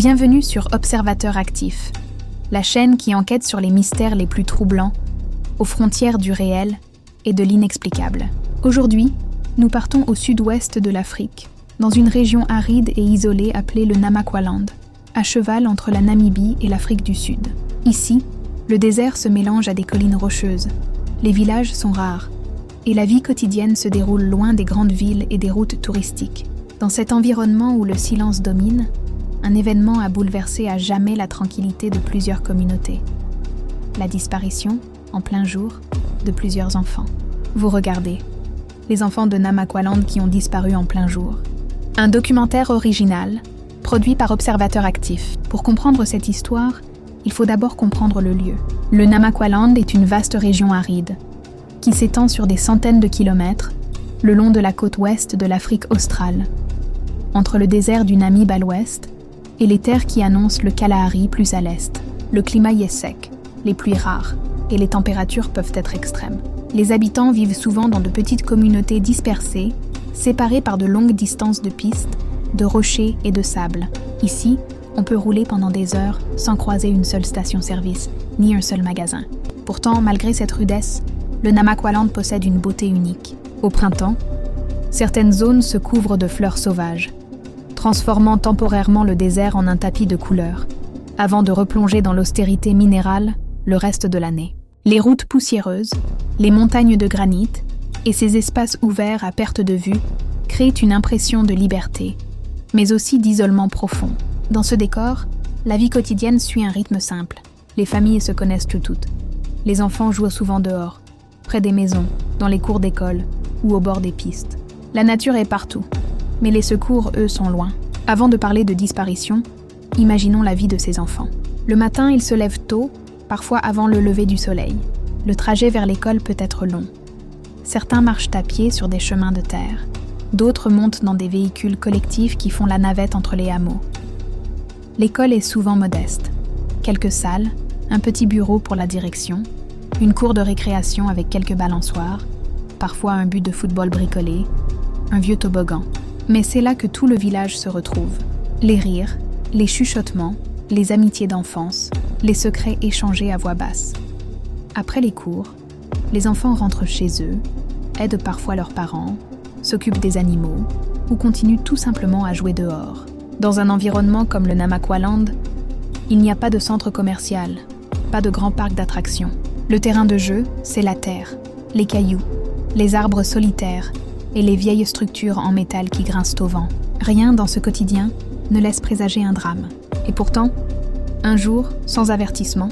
Bienvenue sur Observateur Actif, la chaîne qui enquête sur les mystères les plus troublants, aux frontières du réel et de l'inexplicable. Aujourd'hui, nous partons au sud-ouest de l'Afrique, dans une région aride et isolée appelée le Namaqualand, à cheval entre la Namibie et l'Afrique du Sud. Ici, le désert se mélange à des collines rocheuses, les villages sont rares, et la vie quotidienne se déroule loin des grandes villes et des routes touristiques. Dans cet environnement où le silence domine, un événement a bouleversé à jamais la tranquillité de plusieurs communautés. La disparition, en plein jour, de plusieurs enfants. Vous regardez, les enfants de Namaqualand qui ont disparu en plein jour. Un documentaire original, produit par Observateur Actif. Pour comprendre cette histoire, il faut d'abord comprendre le lieu. Le Namaqualand est une vaste région aride, qui s'étend sur des centaines de kilomètres, le long de la côte ouest de l'Afrique australe, entre le désert du Namib à l'ouest et les terres qui annoncent le Kalahari plus à l'est. Le climat y est sec, les pluies rares, et les températures peuvent être extrêmes. Les habitants vivent souvent dans de petites communautés dispersées, séparées par de longues distances de pistes, de rochers et de sable. Ici, on peut rouler pendant des heures sans croiser une seule station-service, ni un seul magasin. Pourtant, malgré cette rudesse, le Namaqualand possède une beauté unique. Au printemps, certaines zones se couvrent de fleurs sauvages, transformant temporairement le désert en un tapis de couleurs, avant de replonger dans l'austérité minérale le reste de l'année. Les routes poussiéreuses, les montagnes de granit et ces espaces ouverts à perte de vue créent une impression de liberté, mais aussi d'isolement profond. Dans ce décor, la vie quotidienne suit un rythme simple. Les familles se connaissent toutes. Les enfants jouent souvent dehors, près des maisons, dans les cours d'école ou au bord des pistes. La nature est partout, mais les secours, eux, sont loin. Avant de parler de disparition, imaginons la vie de ces enfants. Le matin, ils se lèvent tôt, parfois avant le lever du soleil. Le trajet vers l'école peut être long. Certains marchent à pied sur des chemins de terre. D'autres montent dans des véhicules collectifs qui font la navette entre les hameaux. L'école est souvent modeste. Quelques salles, un petit bureau pour la direction, une cour de récréation avec quelques balançoires, parfois un but de football bricolé, un vieux toboggan. Mais c'est là que tout le village se retrouve. Les rires, les chuchotements, les amitiés d'enfance, les secrets échangés à voix basse. Après les cours, les enfants rentrent chez eux, aident parfois leurs parents, s'occupent des animaux ou continuent tout simplement à jouer dehors. Dans un environnement comme le Namaqualand, il n'y a pas de centre commercial, pas de grand parc d'attractions. Le terrain de jeu, c'est la terre, les cailloux, les arbres solitaires et les vieilles structures en métal qui grincent au vent. Rien dans ce quotidien ne laisse présager un drame. Et pourtant, un jour, sans avertissement,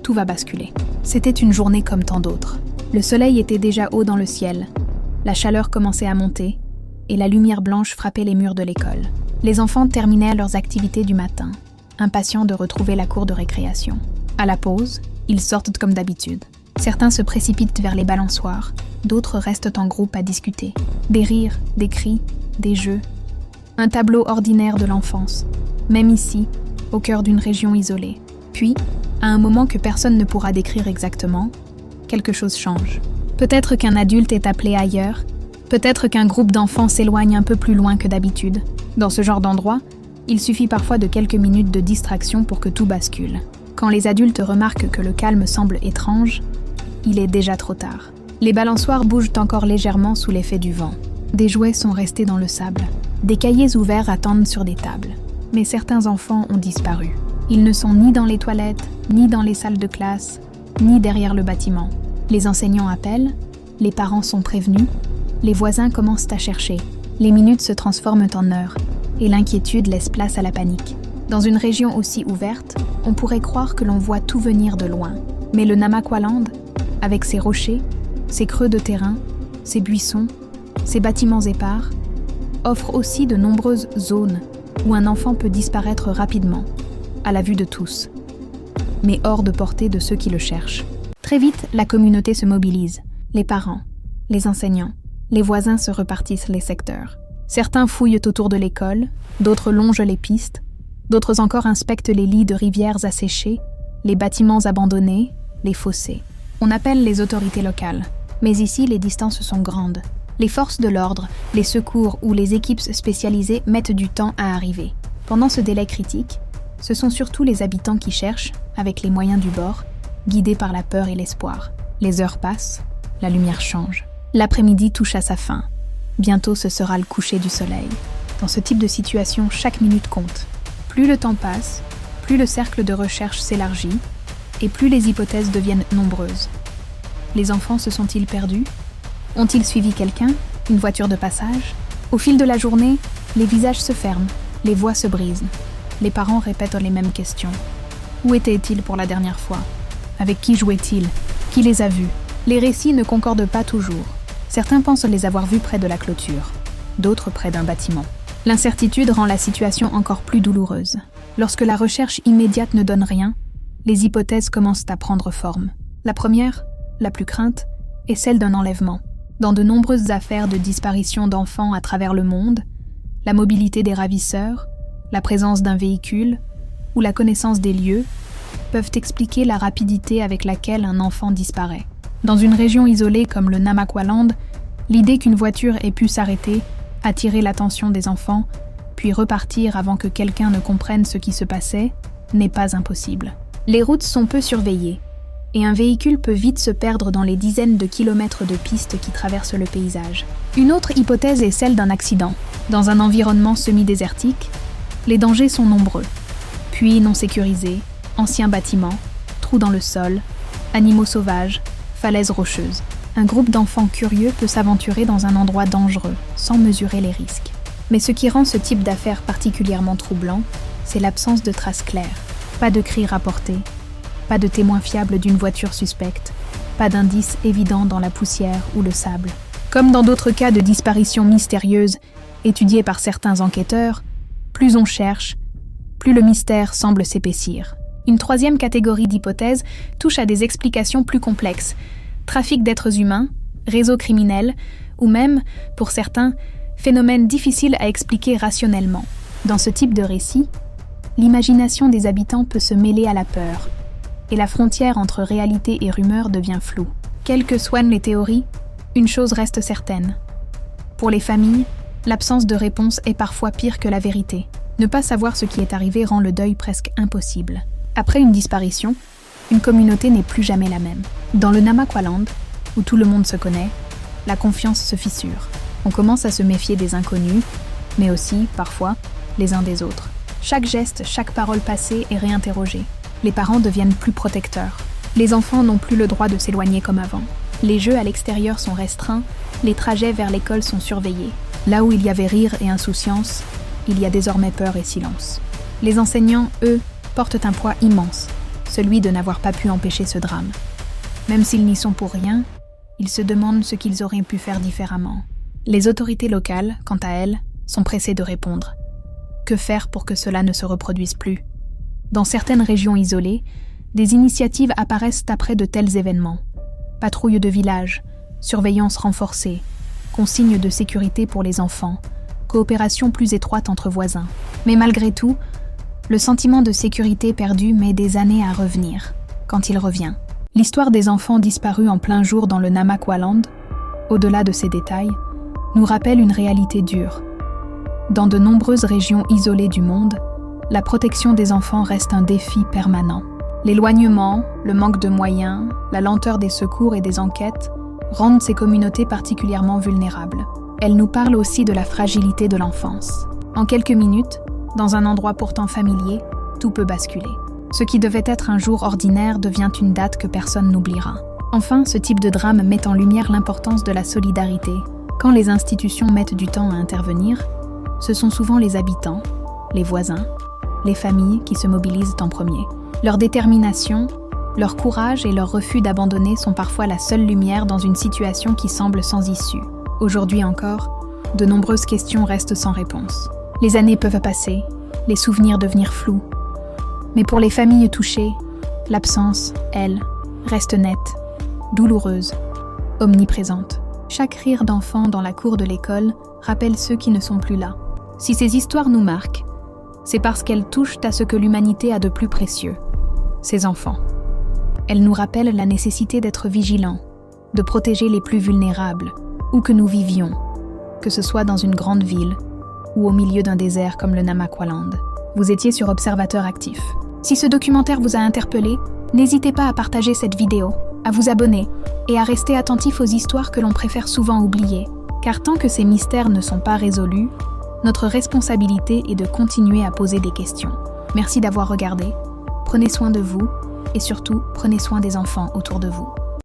tout va basculer. C'était une journée comme tant d'autres. Le soleil était déjà haut dans le ciel, la chaleur commençait à monter et la lumière blanche frappait les murs de l'école. Les enfants terminaient leurs activités du matin, impatients de retrouver la cour de récréation. À la pause, ils sortent comme d'habitude. Certains se précipitent vers les balançoires, d'autres restent en groupe à discuter. Des rires, des cris, des jeux. Un tableau ordinaire de l'enfance, même ici, au cœur d'une région isolée. Puis, à un moment que personne ne pourra décrire exactement, quelque chose change. Peut-être qu'un adulte est appelé ailleurs, peut-être qu'un groupe d'enfants s'éloigne un peu plus loin que d'habitude. Dans ce genre d'endroit, il suffit parfois de quelques minutes de distraction pour que tout bascule. Quand les adultes remarquent que le calme semble étrange, il est déjà trop tard. Les balançoires bougent encore légèrement sous l'effet du vent. Des jouets sont restés dans le sable. Des cahiers ouverts attendent sur des tables. Mais certains enfants ont disparu. Ils ne sont ni dans les toilettes, ni dans les salles de classe, ni derrière le bâtiment. Les enseignants appellent, les parents sont prévenus, les voisins commencent à chercher. Les minutes se transforment en heures, et l'inquiétude laisse place à la panique. Dans une région aussi ouverte, on pourrait croire que l'on voit tout venir de loin. Mais le Namaqualand, avec ses rochers, ses creux de terrain, ses buissons, ses bâtiments épars, offre aussi de nombreuses zones où un enfant peut disparaître rapidement, à la vue de tous, mais hors de portée de ceux qui le cherchent. Très vite, la communauté se mobilise. Les parents, les enseignants, les voisins se repartissent les secteurs. Certains fouillent autour de l'école, d'autres longent les pistes, d'autres encore inspectent les lits de rivières asséchées, les bâtiments abandonnés, les fossés. On appelle les autorités locales, mais ici les distances sont grandes. Les forces de l'ordre, les secours ou les équipes spécialisées mettent du temps à arriver. Pendant ce délai critique, Ce sont surtout les habitants qui cherchent, avec les moyens du bord, guidés par la peur et l'espoir. Les heures passent, la lumière change. L'après-midi touche à sa fin. Bientôt ce sera le coucher du soleil. Dans ce type de situation, chaque minute compte. Plus le temps passe, plus le cercle de recherche s'élargit et plus les hypothèses deviennent nombreuses. Les enfants se sont-ils perdus? Ont-ils suivi quelqu'un? Une voiture de passage? Au fil de la journée, les visages se ferment, les voix se brisent. Les parents répètent les mêmes questions. Où étaient-ils pour la dernière fois? Avec qui jouaient-ils? Qui les a vus? Les récits ne concordent pas toujours. Certains pensent les avoir vus près de la clôture, d'autres près d'un bâtiment. L'incertitude rend la situation encore plus douloureuse. Lorsque la recherche immédiate ne donne rien, les hypothèses commencent à prendre forme. La première, la plus crainte, est celle d'un enlèvement. Dans de nombreuses affaires de disparition d'enfants à travers le monde, la mobilité des ravisseurs, la présence d'un véhicule ou la connaissance des lieux peuvent expliquer la rapidité avec laquelle un enfant disparaît. Dans une région isolée comme le Namaqualand, l'idée qu'une voiture ait pu s'arrêter, attirer l'attention des enfants, puis repartir avant que quelqu'un ne comprenne ce qui se passait, n'est pas impossible. Les routes sont peu surveillées, et un véhicule peut vite se perdre dans les dizaines de kilomètres de pistes qui traversent le paysage. Une autre hypothèse est celle d'un accident. Dans un environnement semi-désertique, les dangers sont nombreux. Puits non sécurisés, anciens bâtiments, trous dans le sol, animaux sauvages, falaises rocheuses. Un groupe d'enfants curieux peut s'aventurer dans un endroit dangereux, sans mesurer les risques. Mais ce qui rend ce type d'affaires particulièrement troublant, c'est l'absence de traces claires. Pas de cris rapportés, pas de témoins fiables d'une voiture suspecte, pas d'indices évidents dans la poussière ou le sable. Comme dans d'autres cas de disparitions mystérieuses étudiés par certains enquêteurs, plus on cherche, plus le mystère semble s'épaissir. Une troisième catégorie d'hypothèses touche à des explications plus complexes. Trafic d'êtres humains, réseaux criminels, ou même, pour certains, phénomènes difficiles à expliquer rationnellement. Dans ce type de récit, l'imagination des habitants peut se mêler à la peur, et la frontière entre réalité et rumeur devient floue. Quelles que soient les théories, une chose reste certaine. Pour les familles, l'absence de réponse est parfois pire que la vérité. Ne pas savoir ce qui est arrivé rend le deuil presque impossible. Après une disparition, une communauté n'est plus jamais la même. Dans le Namaqualand, où tout le monde se connaît, la confiance se fissure. On commence à se méfier des inconnus, mais aussi, parfois, les uns des autres. Chaque geste, chaque parole passée est réinterrogée. Les parents deviennent plus protecteurs. Les enfants n'ont plus le droit de s'éloigner comme avant. Les jeux à l'extérieur sont restreints, les trajets vers l'école sont surveillés. Là où il y avait rire et insouciance, il y a désormais peur et silence. Les enseignants, eux, portent un poids immense, celui de n'avoir pas pu empêcher ce drame. Même s'ils n'y sont pour rien, ils se demandent ce qu'ils auraient pu faire différemment. Les autorités locales, quant à elles, sont pressées de répondre. Que faire pour que cela ne se reproduise plus? Dans certaines régions isolées, des initiatives apparaissent après de tels événements. Patrouilles de village, surveillance renforcée, consignes de sécurité pour les enfants, coopération plus étroite entre voisins. Mais malgré tout, le sentiment de sécurité perdu met des années à revenir, quand il revient. L'histoire des enfants disparus en plein jour dans le Namaqualand, au-delà de ces détails, nous rappelle une réalité dure. Dans de nombreuses régions isolées du monde, la protection des enfants reste un défi permanent. L'éloignement, le manque de moyens, la lenteur des secours et des enquêtes rendent ces communautés particulièrement vulnérables. Elles nous parlent aussi de la fragilité de l'enfance. En quelques minutes, dans un endroit pourtant familier, tout peut basculer. Ce qui devait être un jour ordinaire devient une date que personne n'oubliera. Enfin, ce type de drame met en lumière l'importance de la solidarité. Quand les institutions mettent du temps à intervenir, ce sont souvent les habitants, les voisins, les familles qui se mobilisent en premier. Leur détermination, leur courage et leur refus d'abandonner sont parfois la seule lumière dans une situation qui semble sans issue. Aujourd'hui encore, de nombreuses questions restent sans réponse. Les années peuvent passer, les souvenirs devenir flous. Mais pour les familles touchées, l'absence, elle, reste nette, douloureuse, omniprésente. Chaque rire d'enfant dans la cour de l'école rappelle ceux qui ne sont plus là. Si ces histoires nous marquent, c'est parce qu'elles touchent à ce que l'humanité a de plus précieux, ses enfants. Elles nous rappellent la nécessité d'être vigilants, de protéger les plus vulnérables, où que nous vivions, que ce soit dans une grande ville ou au milieu d'un désert comme le Namaqualand. Vous étiez sur Observateur Actif. Si ce documentaire vous a interpellé, n'hésitez pas à partager cette vidéo, à vous abonner et à rester attentif aux histoires que l'on préfère souvent oublier. Car tant que ces mystères ne sont pas résolus, notre responsabilité est de continuer à poser des questions. Merci d'avoir regardé. Prenez soin de vous et surtout, prenez soin des enfants autour de vous.